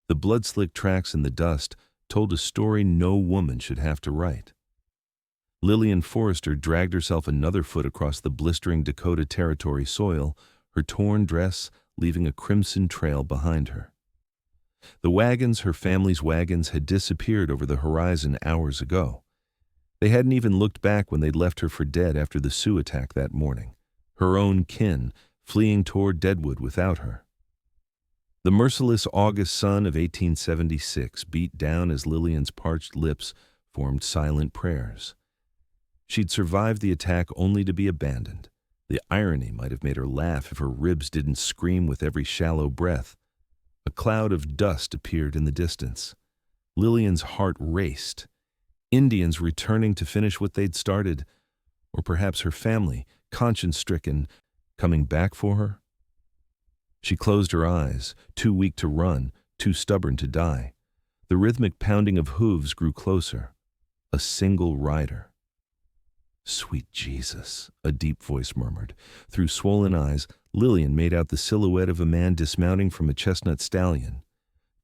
The blood-slick tracks in the dust told a story no woman should have to write. Lillian Forrester dragged herself another foot across the blistering Dakota Territory soil, her torn dress leaving a crimson trail behind her. The wagons, her family's wagons, had disappeared over the horizon hours ago. They hadn't even looked back when they'd left her for dead after the Sioux attack that morning, her own kin fleeing toward Deadwood without her. The merciless August sun of 1876 beat down as Lillian's parched lips formed silent prayers. She'd survived the attack only to be abandoned. The irony might have made her laugh if her ribs didn't scream with every shallow breath. A cloud of dust appeared in the distance. Lillian's heart raced. Indians returning to finish what they'd started, or perhaps her family, conscience-stricken, coming back for her? She closed her eyes, too weak to run, too stubborn to die. The rhythmic pounding of hooves grew closer. A single rider. "Sweet Jesus," a deep voice murmured. Through swollen eyes, Lillian made out the silhouette of a man dismounting from a chestnut stallion.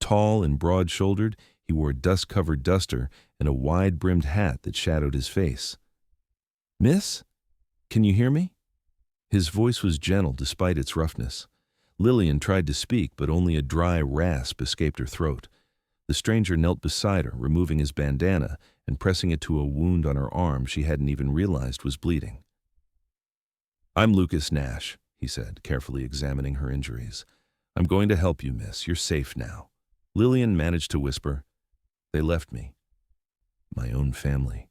Tall and broad-shouldered, he wore a dust-covered duster and a wide-brimmed hat that shadowed his face. "Miss? Can you hear me?" His voice was gentle despite its roughness. Lillian tried to speak, but only a dry rasp escaped her throat. The stranger knelt beside her, removing his bandana and pressing it to a wound on her arm she hadn't even realized was bleeding. "I'm Lucas Nash," he said, carefully examining her injuries. "I'm going to help you, miss. You're safe now." Lillian managed to whisper, "They left me. My own family."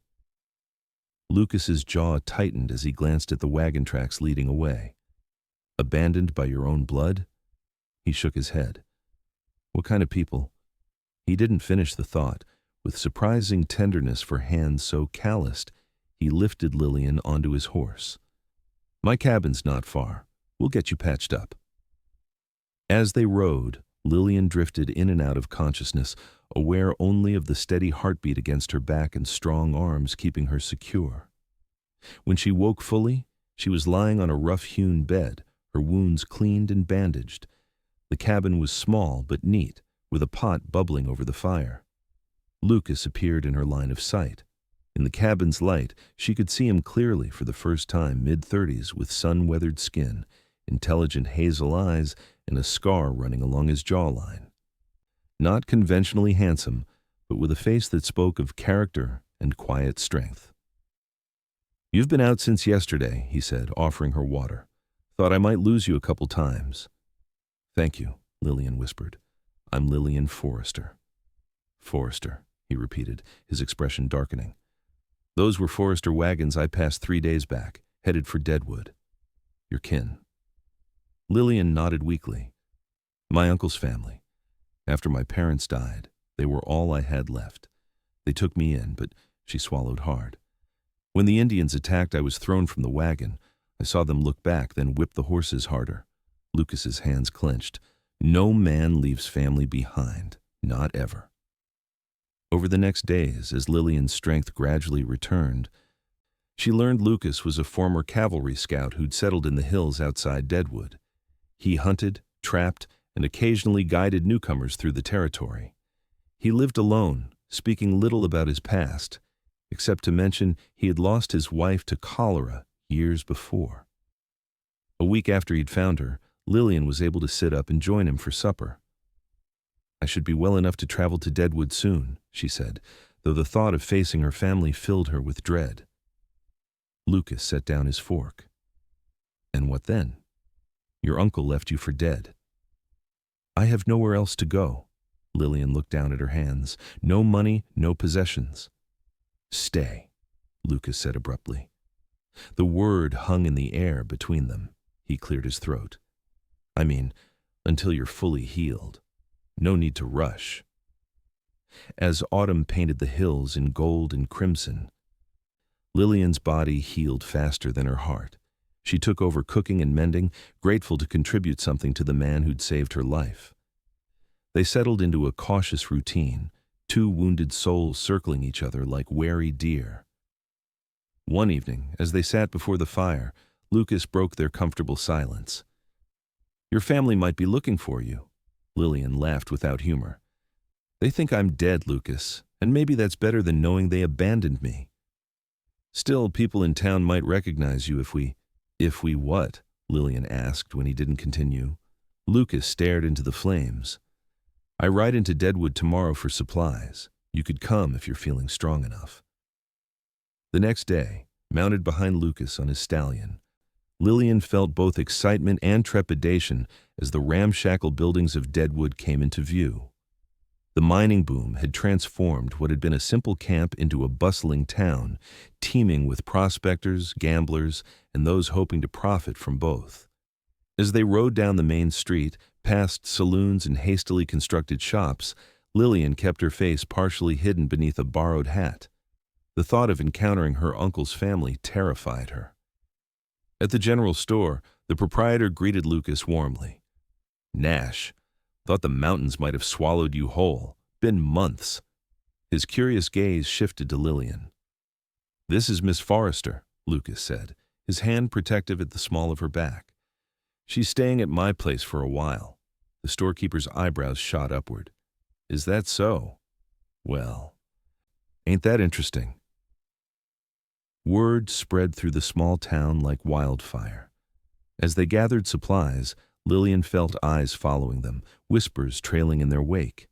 Lucas's jaw tightened as he glanced at the wagon tracks leading away. "Abandoned by your own blood?" He shook his head. "What kind of people?" He didn't finish the thought. With surprising tenderness for hands so calloused, he lifted Lillian onto his horse. "My cabin's not far. We'll get you patched up." As they rode, Lillian drifted in and out of consciousness, aware only of the steady heartbeat against her back and strong arms keeping her secure. When she woke fully, she was lying on a rough-hewn bed, her wounds cleaned and bandaged. The cabin was small but neat, with a pot bubbling over the fire. Lucas appeared in her line of sight. In the cabin's light, she could see him clearly for the first time, mid-30s, with sun-weathered skin, intelligent hazel eyes, and a scar running along his jawline. Not conventionally handsome, but with a face that spoke of character and quiet strength. "You've been out since yesterday," he said, offering her water. "Thought I might lose you a couple times." "Thank you," Lillian whispered. "I'm Lillian Forrester." "Forrester," he repeated, his expression darkening. "Those were Forrester wagons I passed 3 days back, headed for Deadwood. Your kin." Lillian nodded weakly. "My uncle's family. After my parents died, they were all I had left. They took me in, but," she swallowed hard. "When the Indians attacked, I was thrown from the wagon. I saw them look back, then whip the horses harder." Lucas's hands clenched. "No man leaves family behind, not ever." Over the next days, as Lillian's strength gradually returned, she learned Lucas was a former cavalry scout who'd settled in the hills outside Deadwood. He hunted, trapped, and occasionally guided newcomers through the territory. He lived alone, speaking little about his past, except to mention he had lost his wife to cholera years before. A week after he'd found her, Lillian was able to sit up and join him for supper. "I should be well enough to travel to Deadwood soon," she said, though the thought of facing her family filled her with dread. Lucas set down his fork. "And what then? Your uncle left you for dead." "I have nowhere else to go." Lillian looked down at her hands. "No money, no possessions." "Stay," Lucas said abruptly. The word hung in the air between them. He cleared his throat. "I mean, until you're fully healed. No need to rush." As autumn painted the hills in gold and crimson, Lillian's body healed faster than her heart. She took over cooking and mending, grateful to contribute something to the man who'd saved her life. They settled into a cautious routine, two wounded souls circling each other like wary deer. One evening, as they sat before the fire, Lucas broke their comfortable silence. "Your family might be looking for you." Lillian laughed without humor. They think I'm dead, Lucas, and maybe that's better than knowing they abandoned me. Still, people in town might recognize you if we— If we what? Lillian asked when he didn't continue. Lucas stared into the flames. I ride into Deadwood tomorrow for supplies. You could come if you're feeling strong enough. The next day, mounted behind Lucas on his stallion, Lillian felt both excitement and trepidation as the ramshackle buildings of Deadwood came into view. The mining boom had transformed what had been a simple camp into a bustling town, teeming with prospectors, gamblers, and those hoping to profit from both. As they rode down the main street, past saloons and hastily constructed shops, Lillian kept her face partially hidden beneath a borrowed hat. The thought of encountering her uncle's family terrified her. At the general store, the proprietor greeted Lucas warmly. "Nash, thought the mountains might have swallowed you whole. Been months." His curious gaze shifted to Lillian. "This is Miss Forrester," Lucas said, his hand protective at the small of her back. "She's staying at my place for a while." The storekeeper's eyebrows shot upward. "Is that so? Well, ain't that interesting?" Word spread through the small town like wildfire. As they gathered supplies, Lillian felt eyes following them, whispers trailing in their wake.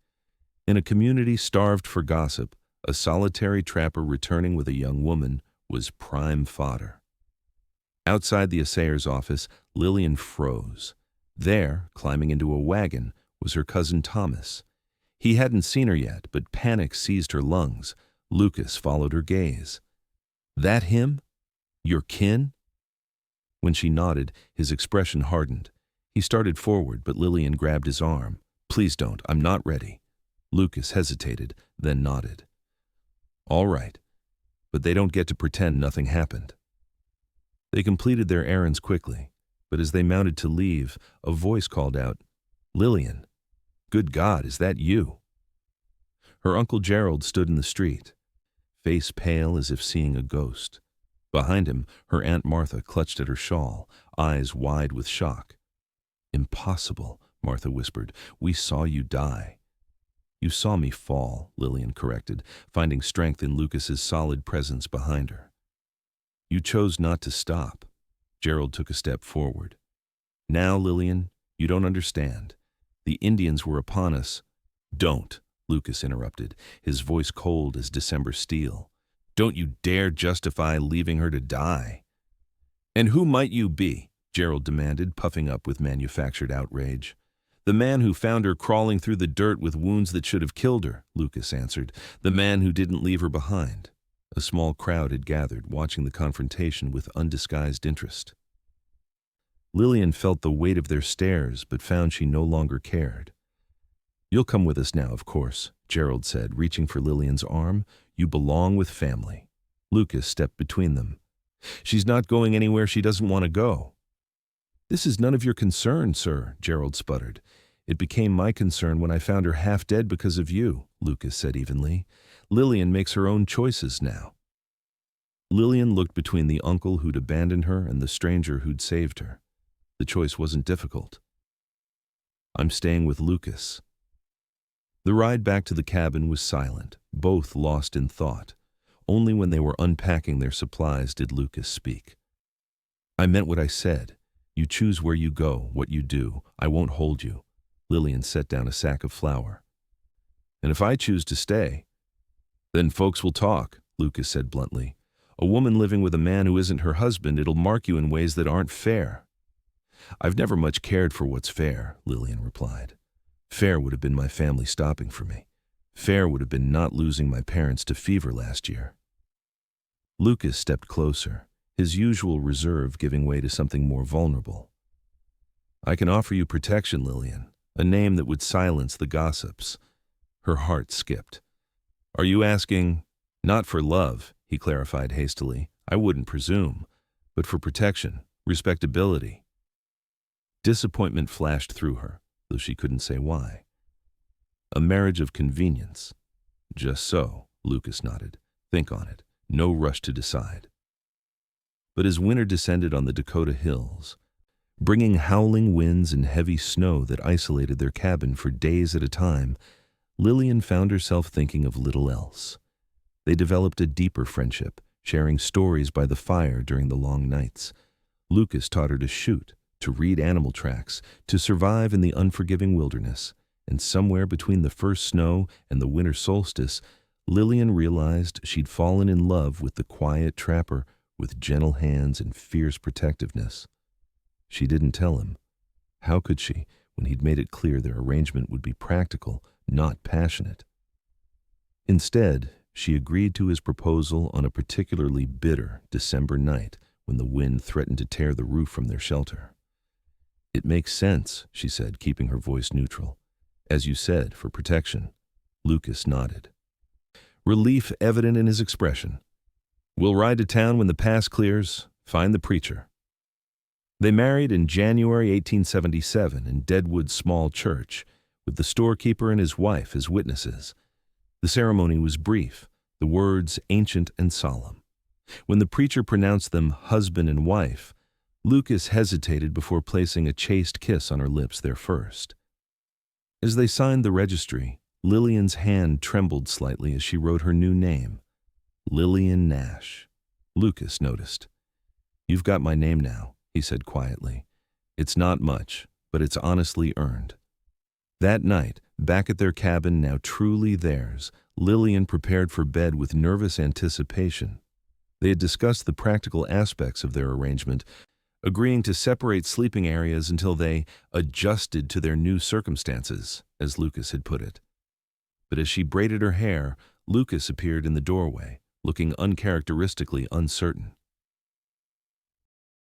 In a community starved for gossip, a solitary trapper returning with a young woman was prime fodder. Outside the assayer's office, Lillian froze. There, climbing into a wagon, was her cousin Thomas. He hadn't seen her yet, but panic seized her lungs. Lucas followed her gaze. "That him? Your kin?" When she nodded, his expression hardened. He started forward, but Lillian grabbed his arm. "Please don't, I'm not ready." Lucas hesitated, then nodded. "All right, but they don't get to pretend nothing happened." They completed their errands quickly, but as they mounted to leave, a voice called out, "Lillian, good God, is that you?" Her Uncle Gerald stood in the street, face pale as if seeing a ghost. Behind him, her Aunt Martha clutched at her shawl, eyes wide with shock. "Impossible," Martha whispered. "We saw you die." "You saw me fall," Lillian corrected, finding strength in Lucas's solid presence behind her. "You chose not to stop." Gerald took a step forward. "Now, Lillian, you don't understand. The Indians were upon us." "Don't," Lucas interrupted, his voice cold as December steel. "Don't you dare justify leaving her to die." "And who might you be?" Gerald demanded, puffing up with manufactured outrage. "The man who found her crawling through the dirt with wounds that should have killed her," Lucas answered. "The man who didn't leave her behind." A small crowd had gathered, watching the confrontation with undisguised interest. Lillian felt the weight of their stares, but found she no longer cared. "You'll come with us now, of course," Gerald said, reaching for Lillian's arm. "You belong with family." Lucas stepped between them. "She's not going anywhere she doesn't want to go." "This is none of your concern, sir," Gerald sputtered. "It became my concern when I found her half dead because of you," Lucas said evenly. "Lillian makes her own choices now." Lillian looked between the uncle who'd abandoned her and the stranger who'd saved her. The choice wasn't difficult. "I'm staying with Lucas." The ride back to the cabin was silent, both lost in thought. Only when they were unpacking their supplies did Lucas speak. "I meant what I said. You choose where you go, what you do. I won't hold you." Lillian set down a sack of flour. "And if I choose to stay?" "Then folks will talk," Lucas said bluntly. "A woman living with a man who isn't her husband, it'll mark you in ways that aren't fair." "I've never much cared for what's fair," Lillian replied. "Fair would have been my family stopping for me. Fair would have been not losing my parents to fever last year." Lucas stepped closer, his usual reserve giving way to something more vulnerable. "I can offer you protection, Lillian, a name that would silence the gossips." Her heart skipped. "Are you asking—" "Not for love," he clarified hastily. "I wouldn't presume, but for protection, respectability." Disappointment flashed through her, though she couldn't say why. "A marriage of convenience." "Just so," Lucas nodded. "Think on it. No rush to decide." But as winter descended on the Dakota hills, bringing howling winds and heavy snow that isolated their cabin for days at a time, Lillian found herself thinking of little else. They developed a deeper friendship, sharing stories by the fire during the long nights. Lucas taught her to shoot, to read animal tracks, to survive in the unforgiving wilderness. And somewhere between the first snow and the winter solstice, Lillian realized she'd fallen in love with the quiet trapper with gentle hands and fierce protectiveness. She didn't tell him. How could she, when he'd made it clear their arrangement would be practical, not passionate? Instead, she agreed to his proposal on a particularly bitter December night when the wind threatened to tear the roof from their shelter. "It makes sense," she said, keeping her voice neutral. "As you said, for protection." Lucas nodded, relief evident in his expression. "We'll ride to town when the pass clears, find the preacher." They married in January 1877 in Deadwood's small church, with the storekeeper and his wife as witnesses. The ceremony was brief, the words ancient and solemn. When the preacher pronounced them husband and wife, Lucas hesitated before placing a chaste kiss on her lips there first. As they signed the registry, Lillian's hand trembled slightly as she wrote her new name, Lillian Nash. Lucas noticed. "You've got my name now," he said quietly. "It's not much, but it's honestly earned." That night, back at their cabin, now truly theirs, Lillian prepared for bed with nervous anticipation. They had discussed the practical aspects of their arrangement, agreeing to separate sleeping areas until they adjusted to their new circumstances, as Lucas had put it. But as she braided her hair, Lucas appeared in the doorway, looking uncharacteristically uncertain.